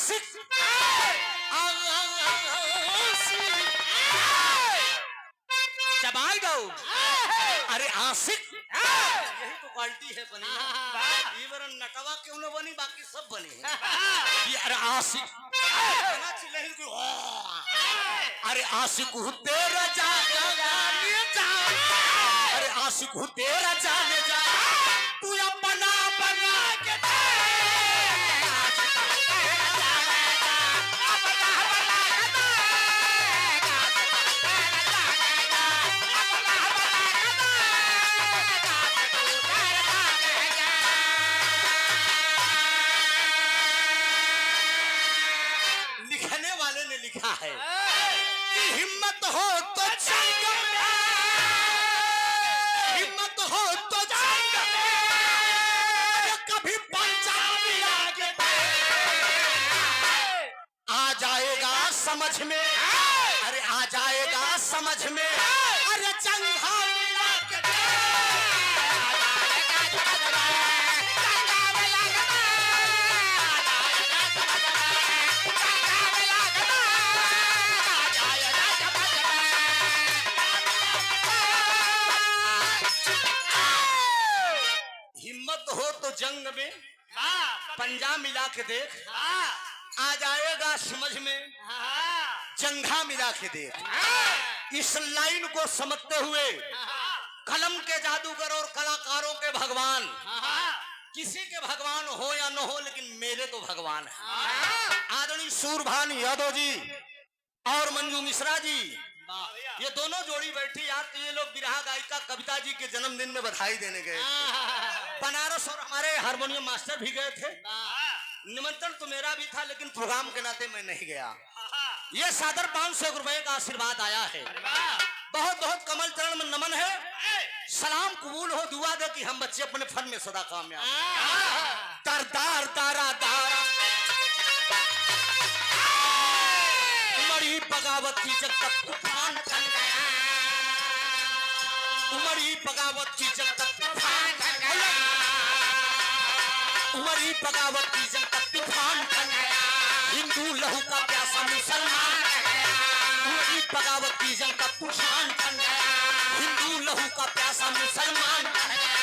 आशिक चबाई दो। अरे आशिक यही तो क्वालिटी है बनी। इवरन नटवा क्यों न बनी, बाकी सब बने। अरे आशिक अरे आशिक हूँ तेरा जाने जा। अरे आशिक हूँ तेरा जाने जा। तू अपना बना के है कि हिम्मत हो तो जंग में, हिम्मत हो तो जंग में, कभी पंजाबी आगे आ जाएगा समझ में। अरे आ जाएगा समझ में। अरे जंघा मिला के जंग में पंजा मिला के देख, आ जाएगा समझ में। जंघा मिला के देख। इस लाइन को समझते हुए कलम के जादूगर और कलाकारों के भगवान, किसी के भगवान हो या न हो, लेकिन मेरे तो भगवान है। आदरणीय सूरभान यादव जी और मंजू मिश्रा जी, ये दोनों जोड़ी बैठी। यार तो ये लोग बिरहा गायिका कविता जी के जन्मदिन में बधाई देने गए बनारस, और हमारे हारमोनियम मास्टर भी गए थे। निमंत्रण तो मेरा भी था, लेकिन प्रोग्राम के नाते मैं नहीं गया। ये सादर 500 रुपए का आशीर्वाद आया है। बहुत बहुत कमल चरण में नमन है। सलाम कबूल हो, दुआ दे कि हम बच्चे अपने फन में सदा कामयाब। दरदार दारा दारा उमड़ी बगावत की जब तक तूफान चल गया, उमड़ी बगावत की जब तक तूफान चल गया, उमड़ी बगावत की जब तक तूफान चल गया, हिंदू लहू का प्यासा मुसलमान रह गया। उमड़ी बगावत की जब तक तूफान चल गया, हिंदू लहू का प्यासा मुसलमान रह गया।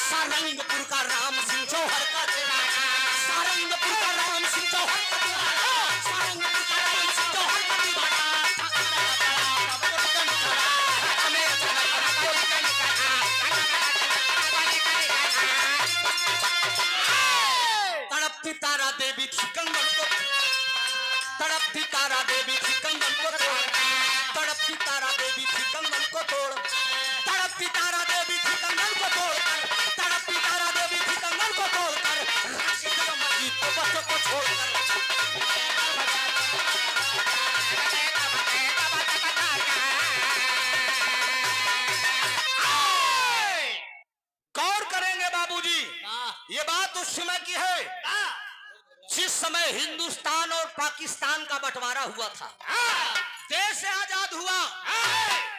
सारंगपुर का राम सिंह जौहर का दीवाना, सारंगपुर का राम सिंह जौहर का दीवाना, सारंगपुर का राम सिंह जौहर का दीवाना। तड़पती तारा देवी थी कंगन को, तड़पती तारा देवी थी कंगन को तोड़, तड़पती तारा देवी थी कंगन को तोड़, तड़पती तारा देवी थी कंगन को तोड़कर, तड़पती तारा देवी थी कंगन को तोड़कर, मस्जिद को बच्चों को छोड़कर। गौर करेंगे बाबूजी, ये बात उस समय की है जिस समय हिंदुस्तान और पाकिस्तान का बंटवारा हुआ था। देश आजाद हुआ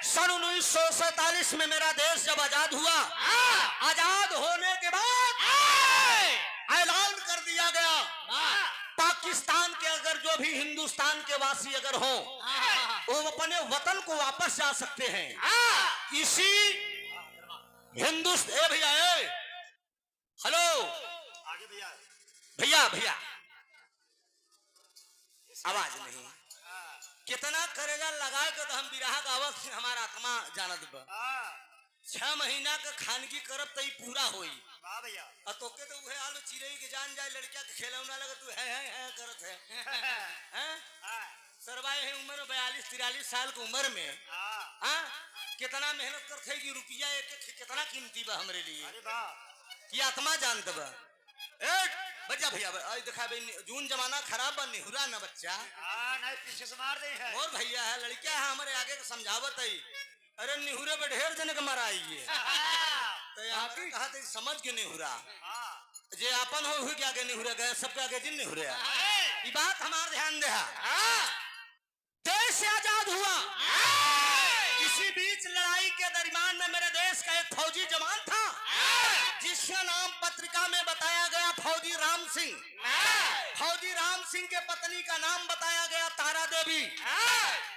सन 1947 में। मेरा देश जब आजाद हुआ, आजाद होने के बाद ऐलान कर दिया गया पाकिस्तान के अगर जो भी हिंदुस्तान के वासी अगर हो, वो अपने वतन को वापस जा सकते हैं। इसी हिंदुस्तान भैया, हेलो भैया, भैया आवाज नहीं। कितना करेगा लगा के तो हम बिरहा गावत हमारा आत्मा जानत बा। 6 महीना का खानगी करब तई पूरा होई। वाह भैया। और तोके तो उहे आलू चिरई के जान जाए, लड़किया के खिलौना लगे तू है करत है। हैं सरवाए है उम्र 42-43 साल की उम्र में। हां कितना मेहनत करत है कि रुपया एक कितना कीमती बा हमरे लिए। अरे वाह, ये आत्मा जानत बा। बच्चा भैया आज देखा भाई जून जमाना खराब बा, निहुरा ना बच्चा। नहीं पीछे से मार दे है। और भैया है लड़किया है हमारे आगे का समझावत है। अरे निहुरे पे ढेर जने के मराई है। तो यहाँ पे कहा था समझ के निहुरा जे अपन हो हुई के आगे निहुरे गए, सबके आगे जिन निहुरे। ये बात हमार ध्यान दे। देश आजाद हुआ, इसी बीच लड़ाई के दरमियान में मेरे देश का एक फौजी जवान था जिसका नाम पत्रिका में बताया गया फौजी राम सिंह। फौजी राम सिंह के पत्नी का नाम बताया गया तारा देवी।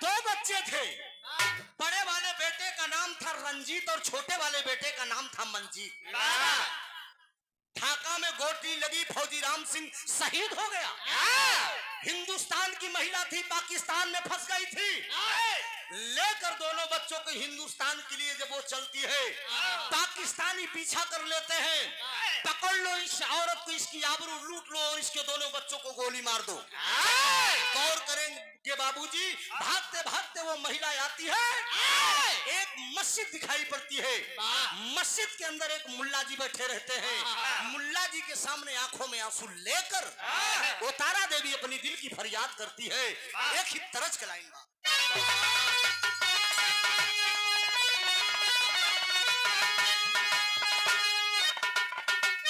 2 बच्चे थे। बड़े वाले बेटे का नाम था रंजीत और छोटे वाले बेटे का नाम था मंजीत। ढाका में गोटी लगी, फौजी राम सिंह शहीद हो गया। हिंदुस्तान की महिला थी, पाकिस्तान में फंस गई थी। लेकर दोनों बच्चों को हिंदुस्तान के लिए जब वो चलती है, पाकिस्तानी पीछा कर लेते हैं। पकड़ लो इस औरत को, इसकी आबरू लूट लो और इसके दोनों बच्चों को गोली मार दो। गौर करेंगे बाबूजी, भागते भागते वो महिला आती है, एक मस्जिद दिखाई पड़ती है। मस्जिद के अंदर एक मुल्ला जी बैठे रहते हैं। मुल्ला जी के सामने आंखों में आंसू लेकर वो तारा देवी अपनी दिल की फरियाद करती है। एक ही तरज का लाइन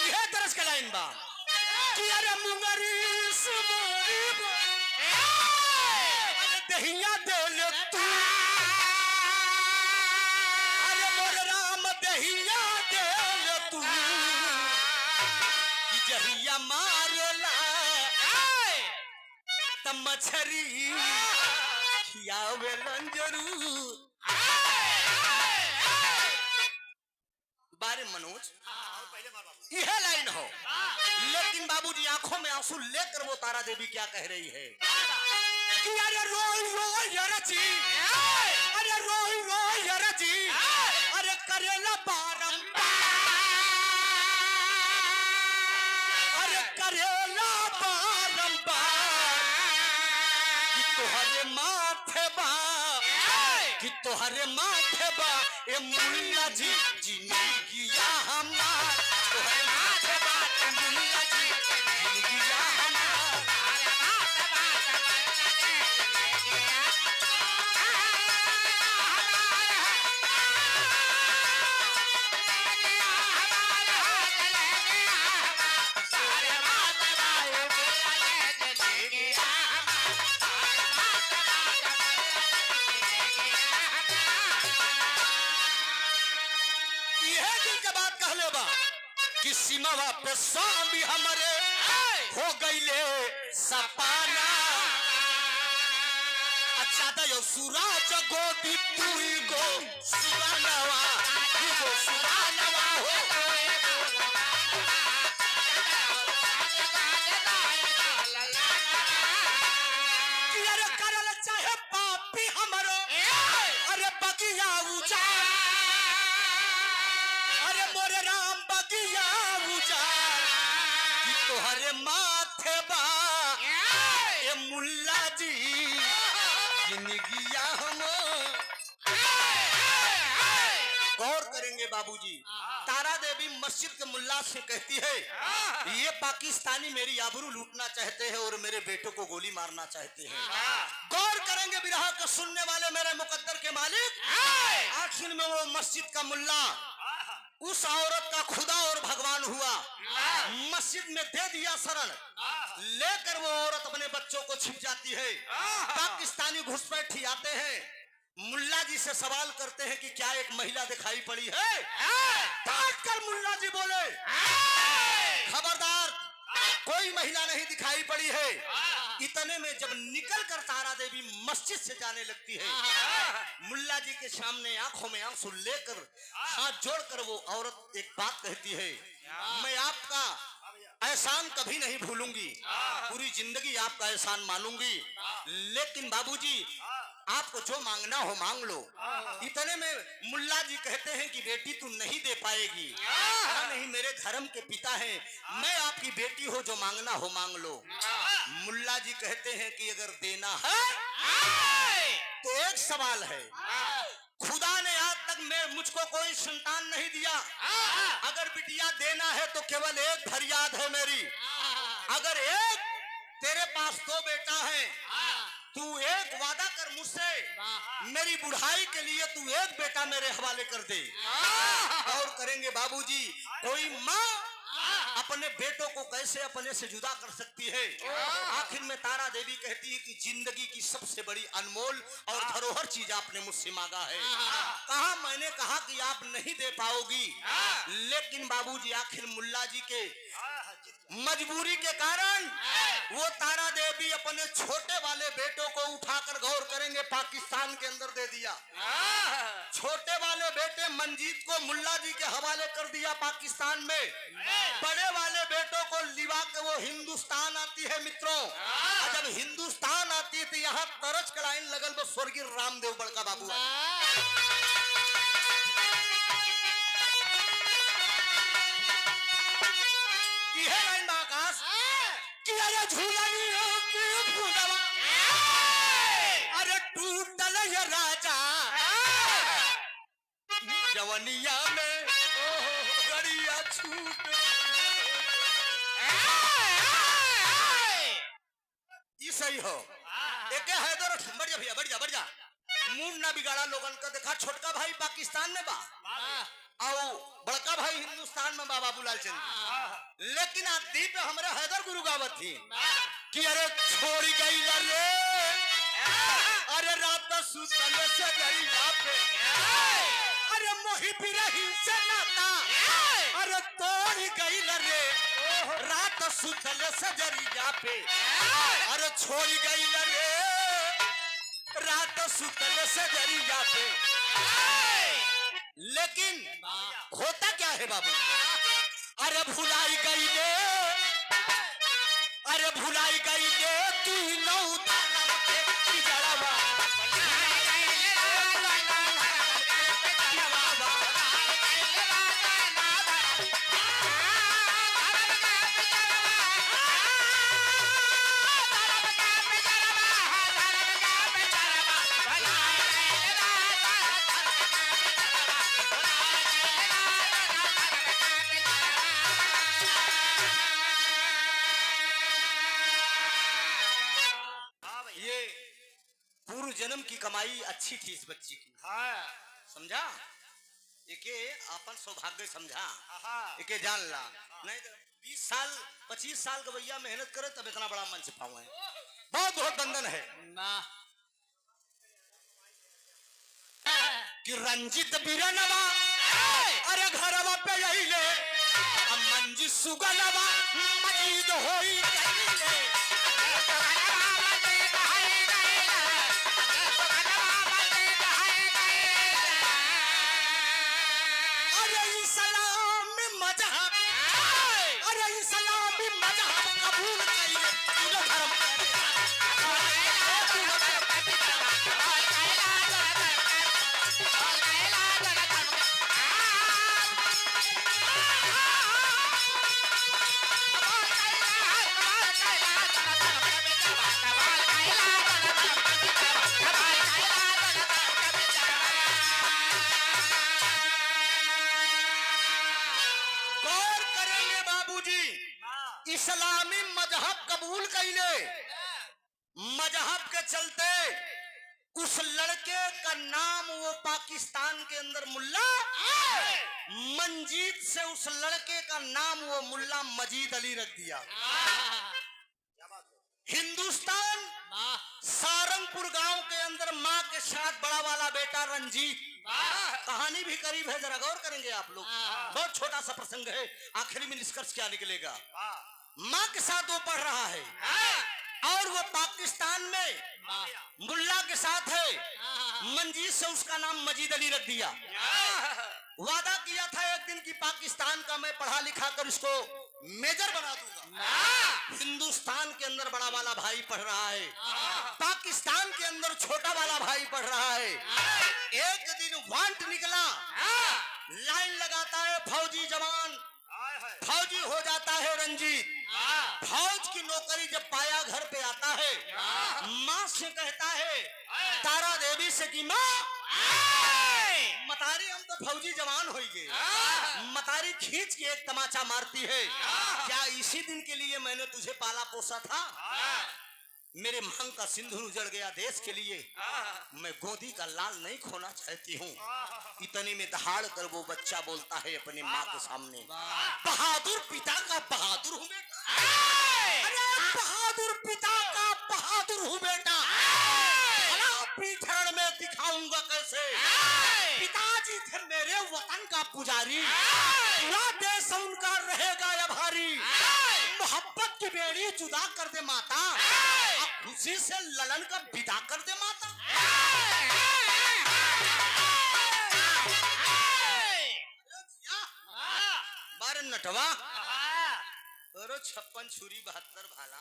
यह तरज का लाइन बा कि अरे मुंगरी दहिया दे ले तू, अरे मोर राम दहिया दे ले तू, कि जहिया मारला त मछरी खियावेलन जरूर। बारे मनोज यह लाइन हो, लेकिन बाबूजी आंखों में आंसू लेकर वो तारा देवी क्या कह रही है कि अरे रोई रोई रची, अरे रोई रोई रची, अरे करेला बारंबार, अरे करेला बारंबार, कि तोहरे माथे बा, कि तोहरे माथे बा ए मुल्ला जी जिंदगिया हमार, तोहरे माथे बा ए मुल्ला जी जिंदगिया हमार। कि सीमावा पे स्वामी हमारे हो गईले सपाना, अच्छा दयो सूरज गोदी तुई गो सुरानवा, गो सुरानवा हो कि अरे करल चाहे पापी हमरो, अरे बगिया उजा, अरे मोरे राम बगिया उजा, कि तोहरे माथे बा ए मुल्ला जी जिंदगिया हम। गौर करेंगे बाबूजी, तारा देवी मस्जिद के मुल्ला से कहती है ये पाकिस्तानी मेरी आबरू लूटना चाहते हैं और मेरे बेटों को गोली मारना चाहते हैं। गौर करेंगे बिरहा को सुनने वाले मेरे मुकद्दर के मालिक, आखिर में वो मस्जिद का मुल्ला उस औरत का खुदा और भगवान हुआ, मस्जिद में दे दिया शरण, लेकर वो औरत अपने बच्चों को छिप जाती है। पाकिस्तानी घुसपैठी आते हैं, मुल्ला जी से सवाल करते हैं कि क्या एक महिला दिखाई पड़ी है? काट कर मुल्ला जी बोले खबरदार कोई महिला नहीं दिखाई पड़ी है। इतने में जब निकल कर तारा देवी मस्जिद से जाने लगती है, मुल्ला जी के सामने आंखों में आंसू लेकर हाथ जोड़कर वो औरत एक बात कहती है, मैं आपका एहसान कभी नहीं भूलूंगी, पूरी जिंदगी आपका एहसान मानूंगी, लेकिन बाबूजी आपको जो मांगना हो मांग लो। इतने में मुल्ला जी कहते हैं कि बेटी तू नहीं दे पाएगी, नहीं मेरे धर्म के पिता हैं, मैं आपकी बेटी हो, जो मांगना हो मांग लो। मुल्ला जी कहते हैं कि अगर देना है तो एक सवाल है, खुदा ने आज तक मुझको कोई संतान नहीं दिया, अगर बिटिया देना है तो केवल एक फरियाद है मेरी, अगर एक तेरे पास 2 बेटा है, तू एक वादा कर मुझसे, मेरी बुढ़ाई के लिए तू एक बेटा मेरे हवाले कर दे। और करेंगे बाबूजी, कोई माँ अपने बेटों को कैसे अपने से जुदा कर सकती है? आखिर में तारा देवी कहती है कि जिंदगी की सबसे बड़ी अनमोल और धरोहर चीज आपने मुझसे मांगा है। कहा मैंने कहा कि आप नहीं दे पाओगी, लेकिन बाबूजी आखिर मुल्ला जी के मजबूरी के कारण वो तारा देवी अपने छोटे वाले बेटों को उठाकर, गौर करेंगे, पाकिस्तान के अंदर दे दिया। छोटे वाले बेटे मंजीत को मुल्ला जी के हवाले कर दिया पाकिस्तान में। बड़े वाले बेटों को लिवा के वो हिंदुस्तान आती है मित्रों। जब हिंदुस्तान आती है तो यहाँ तरस का लाइन लगल वो स्वर्गीय रामदेव बड़का बाबू। अरे झूलनियों की फूलवा, अरे टूटल ये राजा जवनिया में गड़िया छूट। ये सही हो एक हैदर बढ़ जा भैया, बढ़ जा बढ़ जा। मूड ना बिगाड़ा लोगन का। देखा छोटका भाई पाकिस्तान में बा और बड़का भाई हिंदुस्तान में बाबा बुलाल चंद। लेकिन आप दीप हमारे हैदर गुरु गावत थी कि अरे छोड़ी गई रे, अरे रात सुतल से गरीबा पे, अरे मोही बिरही से नाता, अरे तोड़ गई रे, रात सुतल से जरिया पे, अरे छोड़ी गई रे, रात सुतल से जरिया पे। लेकिन होता क्या है बाबू, अरे भुलाई गई ले, अरे भुलाई गई ले तीनों ताला के जड़वा, जन्म की कमाई अच्छी थी इस बच्ची की। समझा, एके अपन सौभाग्य समझा, एके जान ला। नहीं तो 20 साल 25 साल का भैया मेहनत करे तब इतना बड़ा मंच पावे। बहुत बहुत बंधन है ना कि रंजित बिरनवा, अरे घरवा पे यही ले, अब मंजी सुगलवा मजीद होई कहिले। इस्लामी मजहब कबूल कैले, मजहब के चलते उस लड़के का नाम वो पाकिस्तान के अंदर मुल्ला मंजीत से उस लड़के का नाम वो मुल्ला मजीद अली रख दिया। हिंदुस्तान सारंगपुर गांव के अंदर माँ के साथ बड़ा वाला बेटा रंजीत, कहानी भी करीब है, जरा गौर करेंगे आप लोग। बहुत छोटा सा प्रसंग है, आखिरी में निष्कर्ष क्या निकलेगा। माँ के साथ वो पढ़ रहा है और वो पाकिस्तान में मुल्ला के साथ है। मंजीत से उसका नाम मजीद अली रख दिया। वादा किया था एक दिन कि पाकिस्तान का मैं पढ़ा लिखा कर इसको मेजर बना दूंगा। हिंदुस्तान के अंदर बड़ा वाला भाई पढ़ रहा है, पाकिस्तान के अंदर छोटा वाला भाई पढ़ रहा है। एक दिन वांट निकला, लाइन लगाता है फौजी जवान, फौजी हो जाता है रंजीत। फौज की नौकरी जब पाया घर पे आता है, माँ से कहता है तारा देवी से कि माँ मतारी हम तो फौजी जवान हो गए। मतारी खींच के एक तमाचा मारती है, क्या इसी दिन के लिए मैंने तुझे पाला पोसा था? मेरे मांग का सिंदूर उजड़ गया देश के लिए, मैं गोदी का लाल नहीं खोना चाहती हूँ। इतने में दहाड़ कर वो बच्चा बोलता है अपनी माँ के सामने, बहादुर पिता का बहादुर हूँ बेटा। अरे बहादुर पिता का बहादुर हूँ बेटा, पीठड़ में दिखा पाऊंगा कैसे। पिताजी थे मेरे वतन का पुजारी, पूरा देश उनका रहेगा आभारी। मोहब्बत की बेड़ी जुदा कर दे माता, अब खुशी से ललन का विदा कर दे माता। बार नटवा तोरो 56 छुरी 72 भाला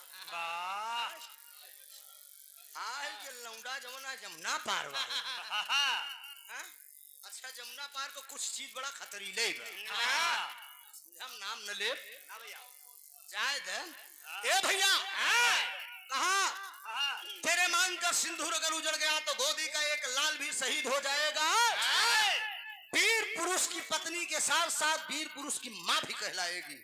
आए के लौंडा जमुना जमुना पार वाला। अच्छा जमुना पार को कुछ चीज बड़ा खतरीले हम नाम न ले जाए दे। ए भैया कहा तेरे मांग का सिंदूर अगर उजड़ गया तो गोदी का एक लाल भी शहीद हो जाएगा। वीर पुरुष की पत्नी के साथ साथ वीर पुरुष की माँ भी कहलाएगी।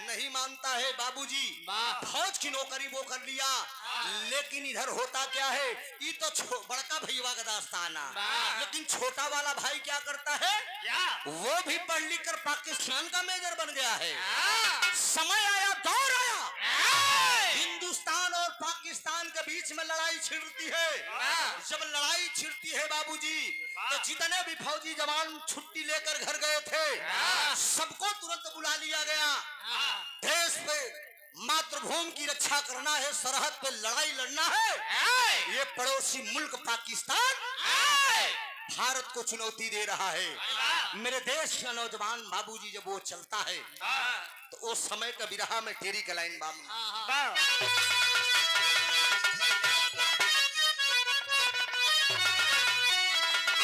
नहीं मानता है बाबूजी, फौज की नौकरी वो कर लिया, लेकिन इधर होता क्या है, ये तो बड़का भैया का दास्ताना, लेकिन छोटा वाला भाई क्या करता है, वो भी पढ़ लिख कर पाकिस्तान का मेजर बन गया है। समय आया, दौर आया, हिंदुस्तान और पाकिस्तान के बीच में लड़ाई छिड़ती है। जब लड़ाई छिड़ती है बाबूजी, तो जितने भी फौजी जवान छुट्टी लेकर घर गए थे, सबको तुरंत बुला लिया गया। देश पे मातृभूमि की रक्षा करना है, सरहद पे लड़ाई लड़ना है। ये पड़ोसी मुल्क पाकिस्तान भारत को चुनौती दे रहा है। मेरे देश का नौजवान बाबूजी जब वो चलता है तो उस समय का बिरहा में तेरी का लाइन बाबू।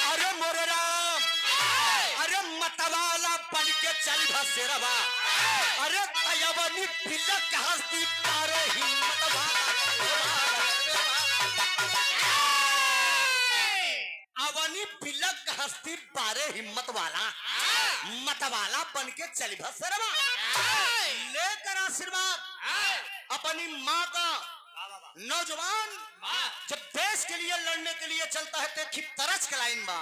अरे मोरे राम, अरे मतवाला बन के चल भसेरवा, अरे तयवनी पिलक हस्ती पारे हिम्मत वाला, अवनी पिलक हस्ती पारे हिम्मत वाला, मतवाला बन के चल भसेरवा, लेकर आशीर्वाद अपनी माँ का। नौजवान जब देश के लिए लड़ने के लिए चलता है तो खिप तरस के लाइन बा।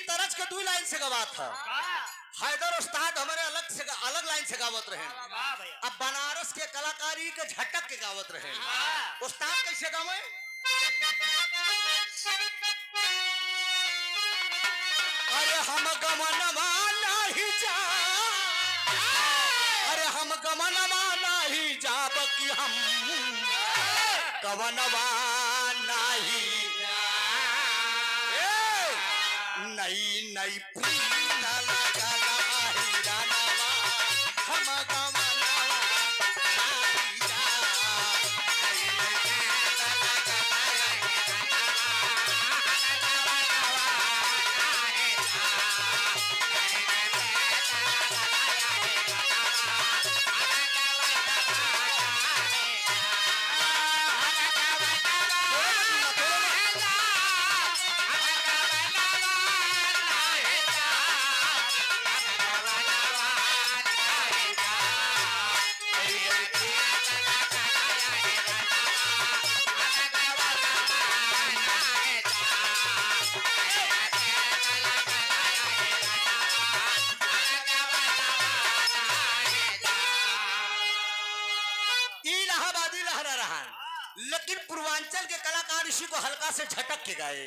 तरस के दो लाइन से गवा था। हैदर उस्ताद हमारे अलग लाइन से गावत रहे। अब बनारस के कलाकारी के झटक के गावत रहे। उस्ताद कैसे गावे, अरे हम गमनवा नहीं जा, अरे हम गमनवा नहीं जाब कि हम गमनवा नहीं नई नई प्रीत लगा हिरानवा, हम गमनवा नहीं जा, लेकिन पूर्वांचल के कलाकार इसी को हल्का से झटक के गाए।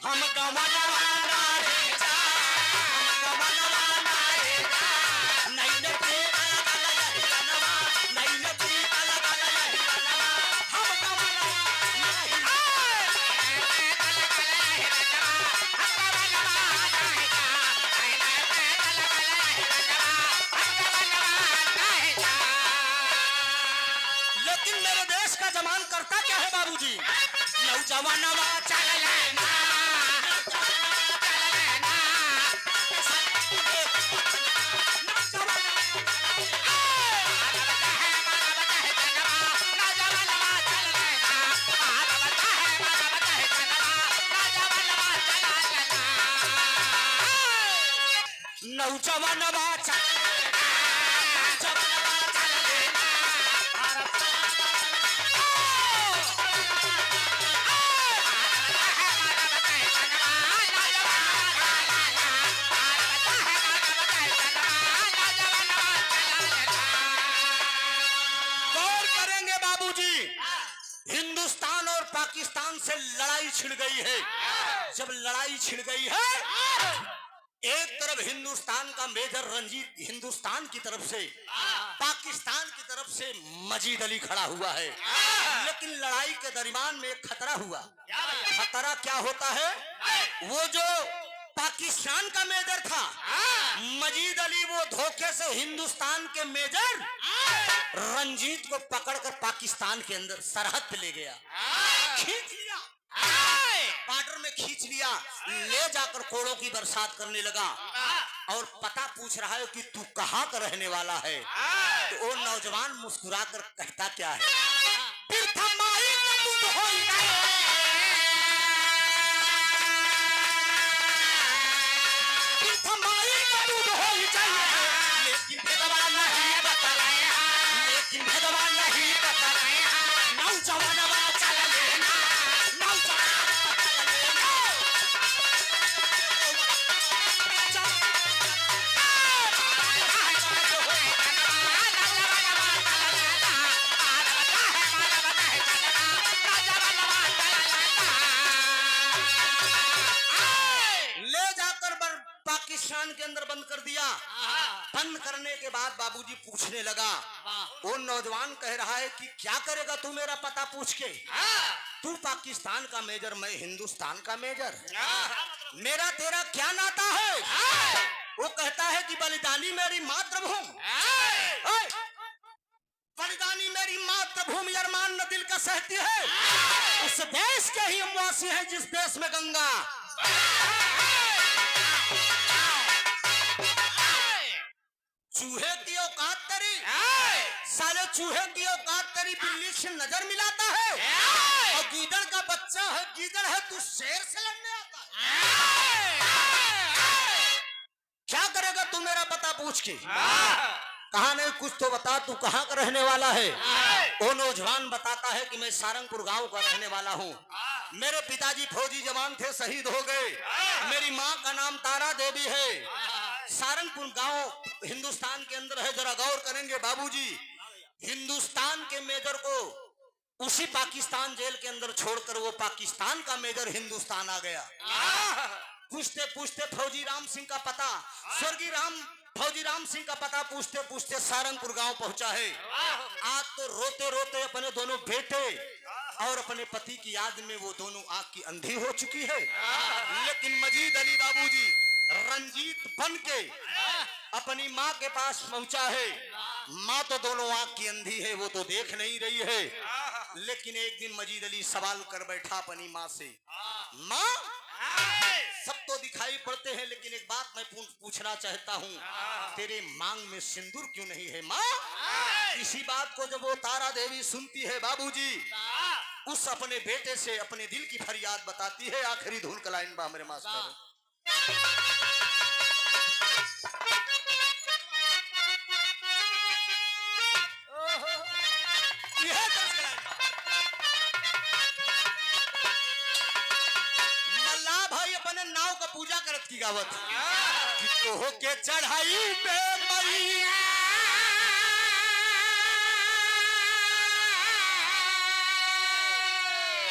हम गमनवा नहीं जा, हम गमनवा नहीं जा, नहीं न प्रीत लगा हिरानवा, नहीं न प्रीत लगा हिरानवा, हम गमनवा नहीं जा, लेकिन मेरे देश का जवान करता क्या है बाबूजी, नौजवानवा चल लेना, नौजवानवा चल लेना, बाबूजी हिंदुस्तान और पाकिस्तान से लड़ाई छिड़ गई है। जब लड़ाई छिड़ गई है, एक तरफ हिंदुस्तान का मेजर रंजीत हिंदुस्तान की तरफ से, पाकिस्तान की तरफ से मजीद अली खड़ा हुआ है। लेकिन लड़ाई के दरमियान में एक खतरा हुआ। खतरा क्या होता है? वो जो पाकिस्तान का मेजर था मजीद अली, वो धोखे से हिंदुस्तान के मेजर रंजीत को पकड़कर पाकिस्तान के अंदर सरहद पे ले गया, खींच लिया, बॉर्डर में खींच लिया, ले जाकर कोड़ों की बरसात करने लगा और पता पूछ रहा है कि तू कहाँ का रहने वाला है। तो वो नौजवान मुस्कुराकर कहता क्या है? पाकिस्तान के अंदर बंद कर दिया। बंद करने के बाद बाबूजी पूछने लगा, वो नौजवान कह रहा है कि क्या करेगा तू मेरा पता पूछ के? तू पाकिस्तान का मेजर, मैं हिंदुस्तान का मेजर, मेरा तेरा क्या नाता है? वो कहता है कि बलिदानी मेरी मातृभूमि, बलिदानी मेरी मातृभूमि अरमान न दिल का सहती है। उस देश के ही हम वासी हैं जिस देश में गंगा। चूहे की औकात तेरी, साले चूहे की औकात तेरी बिल्ली से नजर मिलाता है, और गीदड़ का बच्चा है, गीदड़ है, तू शेर से लड़ने आता है। क्या करेगा तू मेरा पता पूछ के? कहा नहीं कुछ तो बता, तू कहाँ का रहने वाला है? वो नौजवान बताता है कि मैं सारंगपुर गांव का रहने वाला हूँ। मेरे पिताजी फौजी जवान थे, शहीद हो गए। मेरी माँ का नाम तारा देवी है। सारंगपुर गांव हिंदुस्तान के अंदर है। जरा गौर करेंगे बाबूजी, हिंदुस्तान के मेजर को उसी पाकिस्तान जेल के अंदर छोड़कर वो पाकिस्तान का मेजर हिंदुस्तान आ गया। पूछते पूछते फौजी राम सिंह का पता, स्वर्गीय फौजी राम सिंह का पता पूछते पूछते सारंगपुर गांव पहुंचा है। आज तो रोते रोते अपने दोनों बेटे और अपने पति की याद में वो दोनों आंख की अंधी हो चुकी है। लेकिन मजीद अली बाबूजी रंजीत बन के अपनी माँ के पास पहुंचा है। माँ तो दोनों आंख की अंधी है, वो तो देख नहीं रही है। लेकिन एक दिन मजीद अली सवाल कर बैठा अपनी माँ से, माँ सब तो दिखाई पड़ते हैं, लेकिन एक बात मैं पूछना चाहता हूँ, तेरे मांग में सिंदूर क्यों नहीं है माँ? इसी बात को जब वो तारा देवी सुनती है बाबूजी, उस अपने बेटे से अपने दिल की फरियाद बताती है। आखिरी धुन का लाइन बा मेरे मास्टर। मल्ला भाई अपने नाव का पूजा करत की गावत कि तो के चढ़ाई पे मरी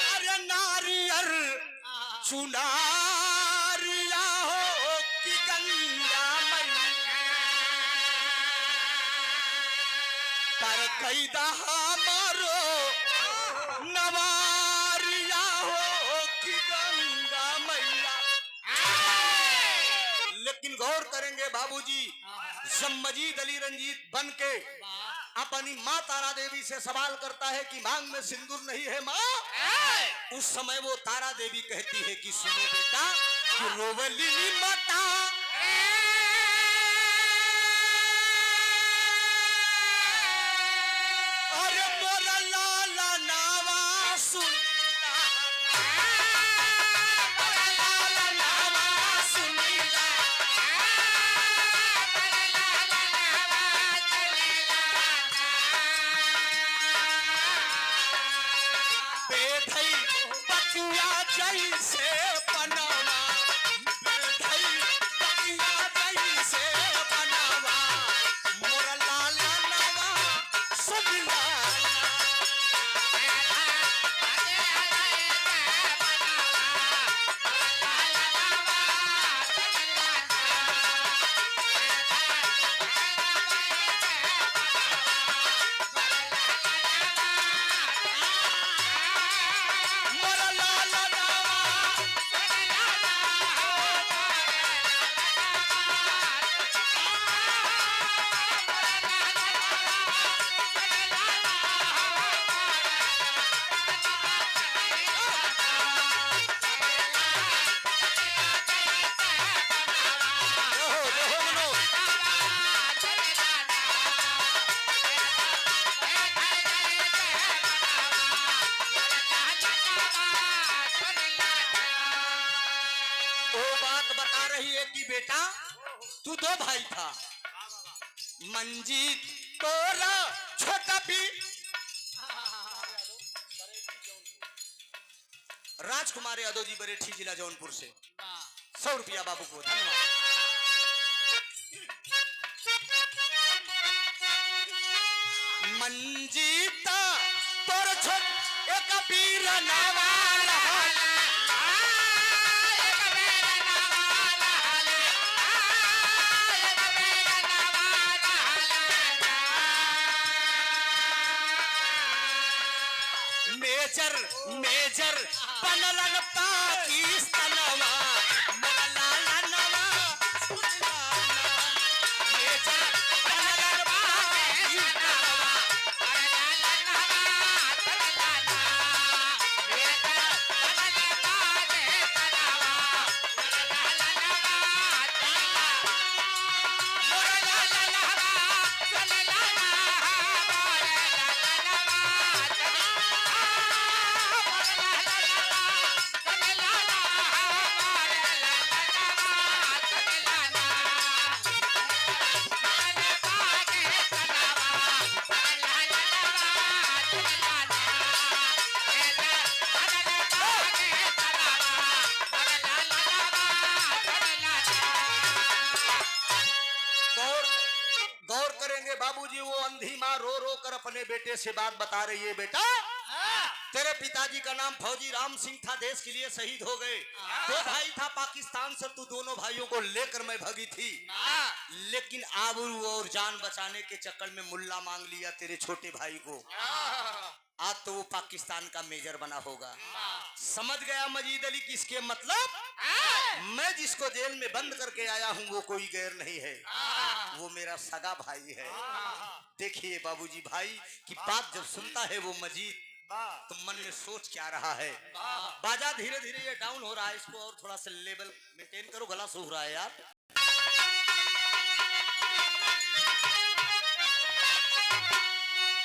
अरे नारियर चुनारिया हो कि गंगा मई पर कैदा हमारो नवारिया हो कि गंगा मैया। लेकिन गौर करेंगे बाबूजी, जब मजीद अली रंजीत बन के अपनी माँ तारा देवी से सवाल करता है कि मांग में सिंदूर नहीं है माँ, उस समय वो तारा देवी कहती है कि सुनो बेटा, कि रोवली माता अरे मोरा लाला नावा सुन जैसे बनावा जैसे बनावा मोरा लाला नवा सुन लाला। दो भाई था, मंजीत तोरा छोटा भी राजकुमार यादव जी बरेठी जिला जौनपुर से 100 रुपया बाबू को धन्यवाद। मंजीता तोर छोट एक पीर नवाला मेजर मेजर बनलन पाकिस्तानवा मौलाना नवा मेजर बनलन पाकिस्तानवा बाबूजी वो अंधी माँ रो रो कर अपने बेटे से बात बता रही है, बेटा तेरे पिताजी का नाम फौजी राम सिंह था, देश के लिए शहीद हो गए। दो भाई था पाकिस्तान से, तू दोनों भाइयों को लेकर मैं भगी थी, लेकिन आबरू और जान बचाने के चक्कर में मुल्ला मांग लिया तेरे छोटे भाई को। आज तो वो पाकिस्तान का मेजर बना होगा। समझ गया मजीद अली किसके मतलब? मैं जिसको जेल में बंद करके आया हूँ वो कोई गैर नहीं है, वो मेरा सगा भाई है। देखिए बाबूजी, भाई की बात जब सुनता है वो मजीद तो मन में सोच क्या रहा है। बाजा धीरे धीरे ये डाउन हो रहा है, इसको और थोड़ा सा लेवल मेंटेन करो, गला सूख रहा है यार।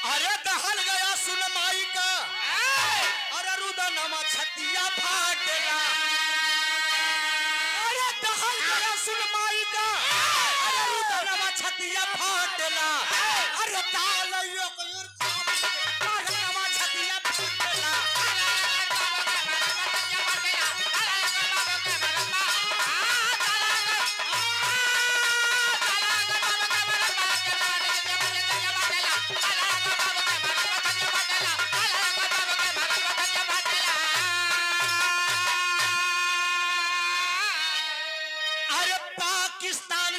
अरे दहल गया सुनमाई का, अरे रुदनमा छतिया फाटेला, अरे दहल गया सुनमाई का, अरे रुदनमा छतिया फाटेला, अरे दाल यो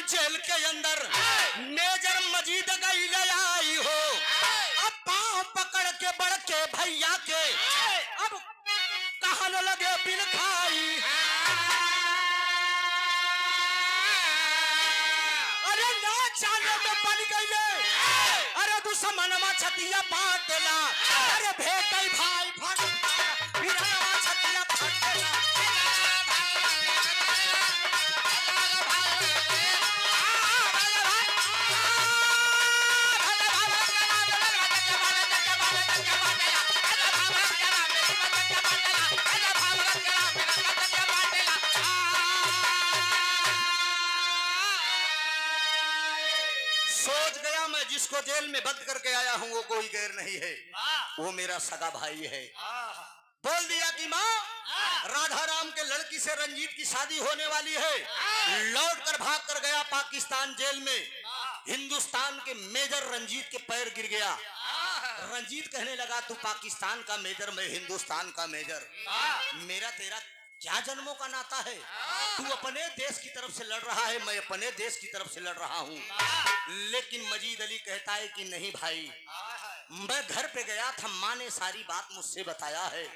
जेल के अंदर मेजर मजीद गई ले आई हो, अब पांव पकड़ के बढ़ के भैया के अब कहने लगे बिन खाई, अरे ना जाने में बन गई ले, अरे दुश्मनमा छतिया फाटेला, अरे भेटई भाई भिड़नमा छतिया फाटेला। सोच गया मैं जिसको जेल में बंद करके आया हूँ वो कोई गैर नहीं है, वो मेरा सगा भाई है। बोल दिया कि माँ राधा राम के लड़की से रंजीत की शादी होने वाली है। लौट कर भाग कर गया पाकिस्तान जेल में, हिंदुस्तान के मेजर रंजीत के पैर गिर गया। रंजीत कहने लगा तू पाकिस्तान का मेजर, मैं हिंदुस्तान का मेजर, मेरा तेरा क्या जन्मों का नाता है? तू अपने देश की तरफ से लड़ रहा है, मैं अपने देश की तरफ से लड़ रहा हूँ। लेकिन मजीद अली कहता है कि नहीं भाई, मैं घर पे गया था, माँ ने सारी बात मुझसे बताया है,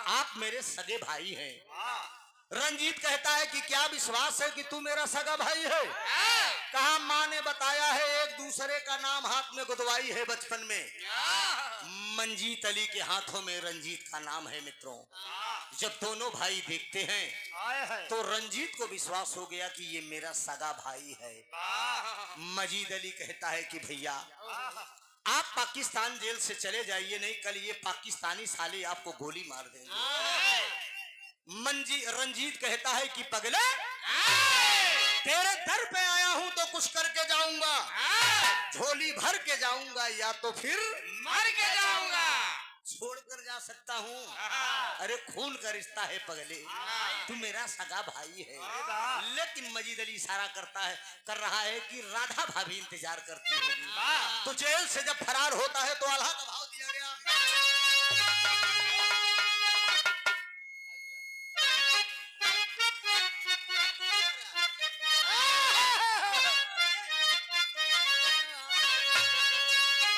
आप मेरे सगे भाई हैं। रंजीत कहता है कि क्या विश्वास है कि तू मेरा सगा भाई है? कहा माँ ने बताया है, एक दूसरे का नाम हाथ में गुदवाई है बचपन में। मंजीत अली के हाथों में रंजीत का नाम है। मित्रों, जब दोनों भाई देखते हैं तो रंजीत को विश्वास हो गया कि ये मेरा सगा भाई है। मजीद अली कहता है कि भैया आप पाकिस्तान जेल से चले जाइए, नहीं कल ये पाकिस्तानी साले आपको गोली मार देंगे। रंजीत कहता है कि पगले तेरे दर पे आया हूं तो कुछ करके जाऊंगा, झोली भर के जाऊंगा या तो फिर मर के जाऊंगा। छोड़कर जा सकता हूँ। अरे खून का रिश्ता है पगले, तू मेरा सगा भाई है। लेकिन मजीद अली इशारा कर रहा है कि राधा भाभी इंतजार करती होगी। तो जेल से जब फरार होता है तो आल्हा का भाव दिया गया।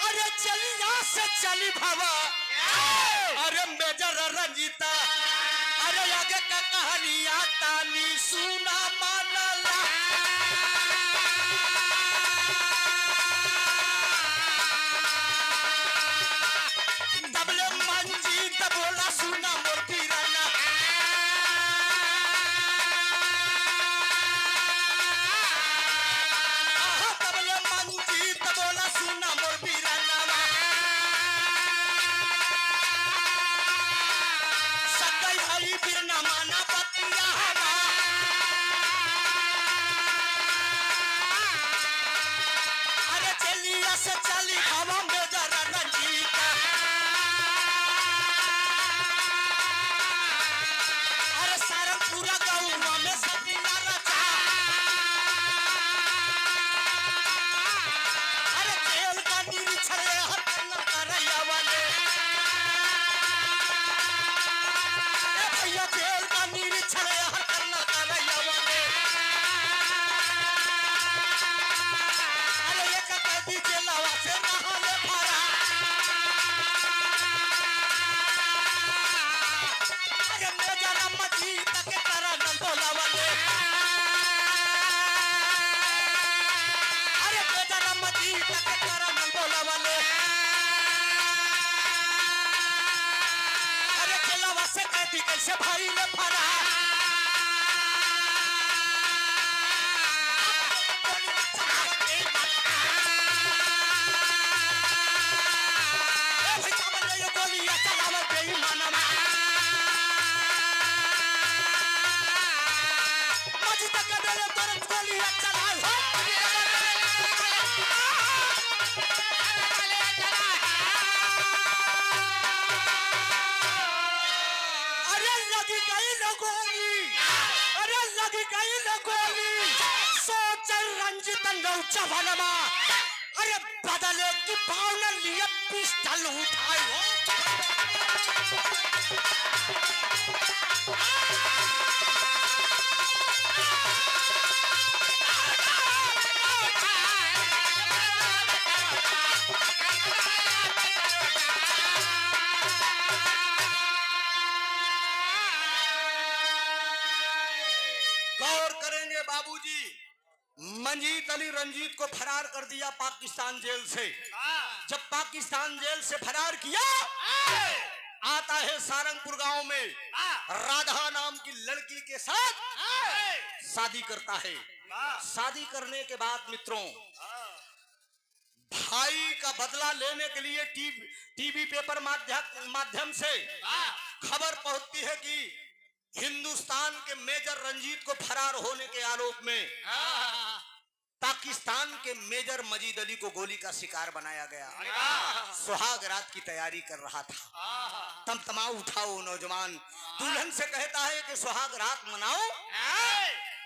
अरे चलिया से चली भावा, अरे मेजर रंजीता, अरे आगे का कहानिया तानी सुना मानला। दबले मंजी दबोला सुना मोर पीराना। दबले मंजी दबोला सुना मोर पीराना। सकई हरी बिरना माना पतिया हवा। अरे चलिया से चली हवा में जरा रंजीता। अरे सारा पूरा गाँव में सतीला रचा। अरे जेल का निरीक्षण हर करना करैया वाले। ए भैया जेल का निरीक्षण हर करना करैया वाले। अरे एक कैदी जेलवा से नहाले भरा। अरे मेजर मजीद के तरह नंदोला वाले। अरे मेजर मजीद के तरह नंदोला वाले। अरे जेलवा से कैदी कैसे भाई ने फरा। ए भाई चावल ले गोलियां चलावे बेईमानवा। मजीद के बेले तुरंत गोलियां चलाए हो। अरे लगी गई न गोली, अरे लगी गई न गोली। सोच रंजित नौचा भरमा, अरे बदले की भावना लिए पिस्टल उठाए हो। गौर करेंगे बाबूजी, मंजीत अली रंजीत को फरार कर दिया पाकिस्तान जेल से। जब पाकिस्तान जेल से फरार किया, आता है सारंगपुर गांव में राधा नाम की लड़की के साथ शादी करता है। शादी करने के बाद मित्रों, भाई का बदला लेने के लिए टीवी पेपर माध्यम से खबर पहुंचती है कि हिंदुस्तान के मेजर रंजीत को फरार होने के आरोप में पाकिस्तान के मेजर मजीद अली को गोली का शिकार बनाया गया। सुहाग रात की तैयारी कर रहा था। तमतमा उठा वो नौजवान, दुल्हन से कहता है कि सुहाग रात मनाओ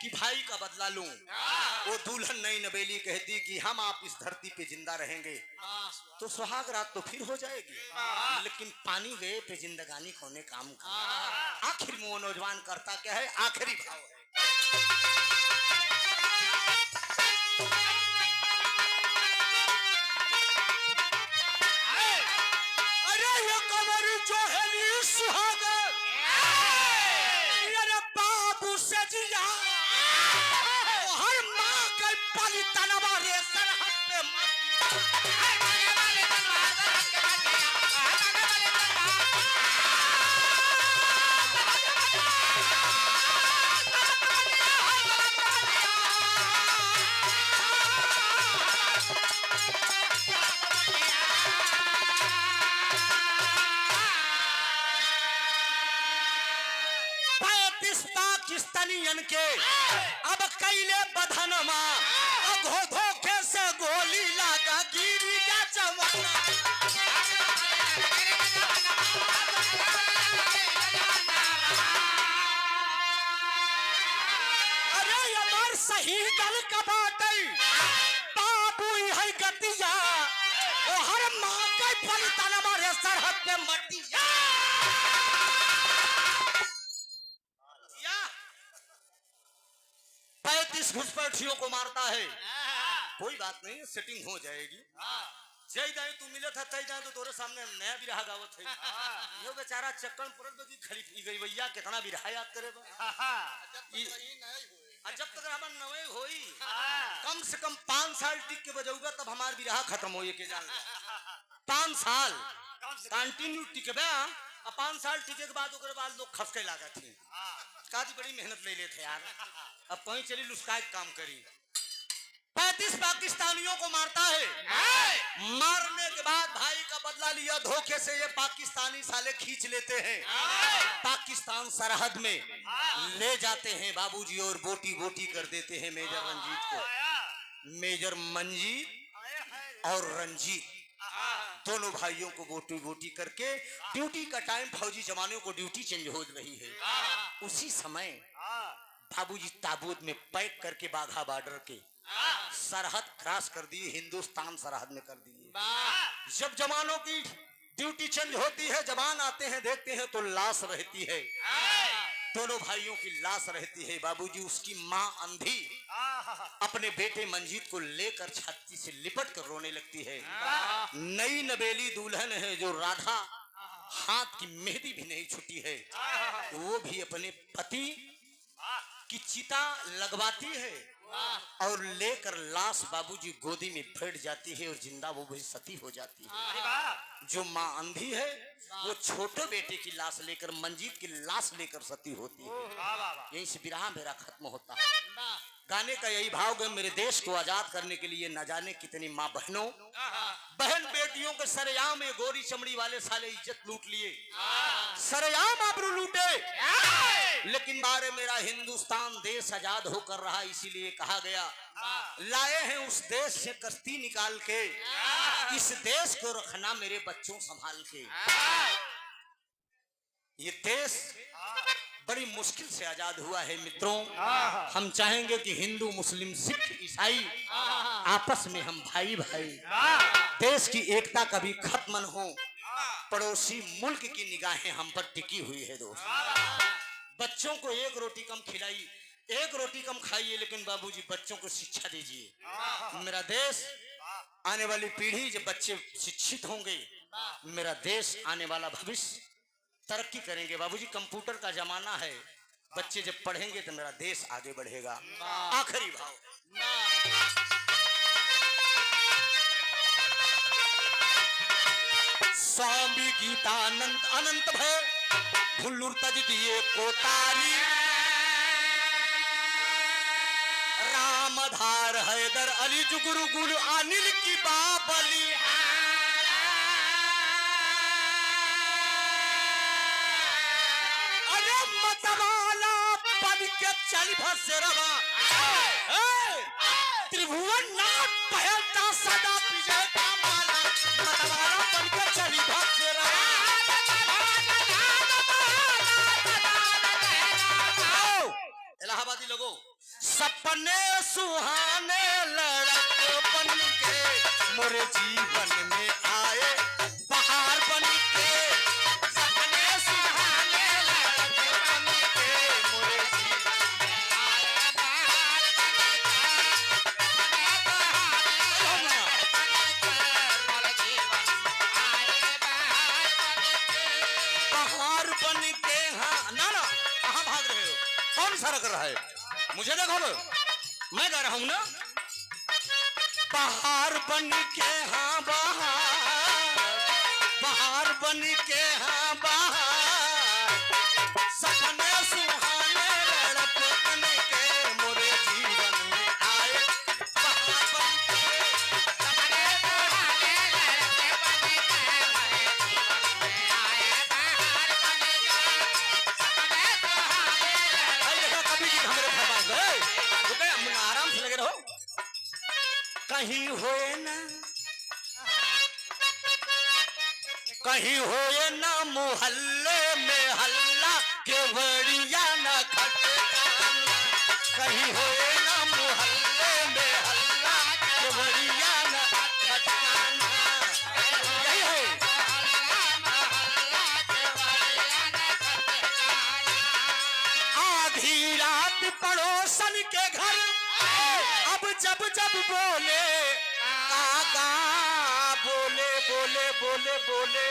कि भाई का बदला लूं। वो दुल्हन नई नवेली कहती कि हम आप इस धरती पे जिंदा रहेंगे तो सुहाग रात तो फिर हो जाएगी, लेकिन पानी गए पे जिंदगानी कोने काम का। आखिर में वो नौजवान करता क्या है, आखिरी भाव है। अरे ये कमर जो है नी सुहाग, अरे बाबू से जिया हर माँ के पाली तनवा रे सरहद पे पाकिस्तानियन के अब कैले बधनमा घो धोखे से गोली लागा गिरी का जमाना। अरे हमार सही दल का बाटे बाबू है गतिया ओ हर माँ के पलटन हमारे सरहद पे मटिया। 35 घुसपैठियों को मारता है। कोई बात नहीं, सेटिंग हो जाएगी। जय दाई तू मिले था तय दाई तो तोरे सामने नया बिरहा गावत है। यो बेचारा चक्कन परत बदी खड़ी पी गई भैया कितना बिरहा याद करे बा। जब तक हमर नवे होई कम से कम 5 साल टिक के बजाऊगा तब हमार बिरहा खत्म होए के जान। 5 साल कंटिन्यू टिकबे और 5 साल टिके के बाद ओकरे बाद लोग खसके लागत थी। काजी बड़ी मेहनत ले लेते यार। अब कहीं चली लुस्काए काम करी। 35 पाकिस्तानियों को मारता है। मारने के बाद भाई का बदला लिया धोखे से ये पाकिस्तानी साले खींच लेते हैं। पाकिस्तान सरहद में ले जाते हैं बाबूजी और बोटी बोटी कर देते हैं मेजर रंजीत को। मेजर मंजीत और रंजीत दोनों भाइयों को बोटी बोटी करके ड्यूटी का टाइम फौजी जवानों को ड्यूटी चेंज हो रही है। उसी समय बाबूजी ताबूत में पैक करके बाघा बॉर्डर के सरहद क्रॉस कर दिए, हिंदुस्तान सरहद में कर दिए। जब जवानों की ड्यूटी चेंज होती है, जवान आते हैं देखते हैं तो लाश रहती है। दोनों भाइयों की लाश रहती है। बाबूजी उसकी माँ अंधी अपने बेटे मंजीत को लेकर छाती से लिपट कर रोने लगती है। नई नवेली दुल्हन है जो राधा, हाथ की मेहंदी भी नहीं छुटी है, वो भी अपने पति की चिता लगवाती है और लेकर लाश बाबूजी गोदी में बैठ जाती है और जिंदा वो भी सती हो जाती है। जो माँ अंधी है वो छोटे बेटे की लाश लेकर, मंजीत की लाश लेकर सती होती है। यहीं से विरह मेरा खत्म होता है। गाने का यही भाव है, मेरे देश को आजाद करने के लिए न जाने कितनी माँ बहनों बहन बेटियों के सरेआम में गोरी चमड़ी वाले साले इज्जत लूट लिए, सरेआम आबरू लूटे। लेकिन बारे मेरा हिंदुस्तान देश आजाद होकर रहा, इसीलिए कहा गया लाए हैं उस देश से कश्ती निकाल के, इस देश को रखना मेरे बच्चों संभाल के। ये देश बड़ी मुश्किल से आजाद हुआ है मित्रों। हम चाहेंगे कि हिंदू मुस्लिम सिख ईसाई आपस में हम भाई भाई, देश की एकता कभी खत्म न हो। पड़ोसी मुल्क की निगाहें हम पर टिकी हुई है दोस्त। बच्चों को एक रोटी कम खिलाई, एक रोटी कम खाइए, लेकिन बाबूजी बच्चों को शिक्षा दीजिए। मेरा देश आने वाली पीढ़ी, जब बच्चे शिक्षित होंगे, मेरा देश आने वाला भविष्य तरक्की करेंगे। बाबूजी कंप्यूटर का जमाना है, बच्चे जब पढ़ेंगे तो मेरा देश आगे बढ़ेगा। आखिरी भाव, स्वामी गीतानंद अनंत भय भुल्लुर तज दिए कोतारी, रामधार हैदर अली जुगुरु गुल अनिल की बाबली। अरे मतवाला पद के चल भसरवा, त्रिभुवन नाथ पहलता सदा विजय का माला, मतवाला पद के चल भसरवा। इलाहाबादी लोगों, सपने सुहाने लड़कपन के मोरे जीवन में आए बहार बन के, सपने सुहाने लड़कपन के मोरे जीवन में आए बहार बन के, बहार बन के। हाँ ना ना, कहाँ भाग रहे हो? कौन सा रख रहा है? मुझे देखो, मैं गा रहा हूं ना। बहार बन के हाँ बहार, बहार बन के हाँ बहार, सपने सुहाने लड़कपन के मोरे जीवन में आए बहार बन के, सपने सुहाने लड़कपन के मोरे जीवन में आए बहार बन के, सपने सुहाने। भाई देखो कभी की हमारे फरमाइश है, रुके कहीं होए ना मोहल्ले में हल्ला केवड़िया न खटकाना कहीं होए ना मोहल्ले में हल्ला केवड़िया न खटकाना यही है आधी रात पड़ोसन के घर अब जब बोले काका बोले बोले बोले बोले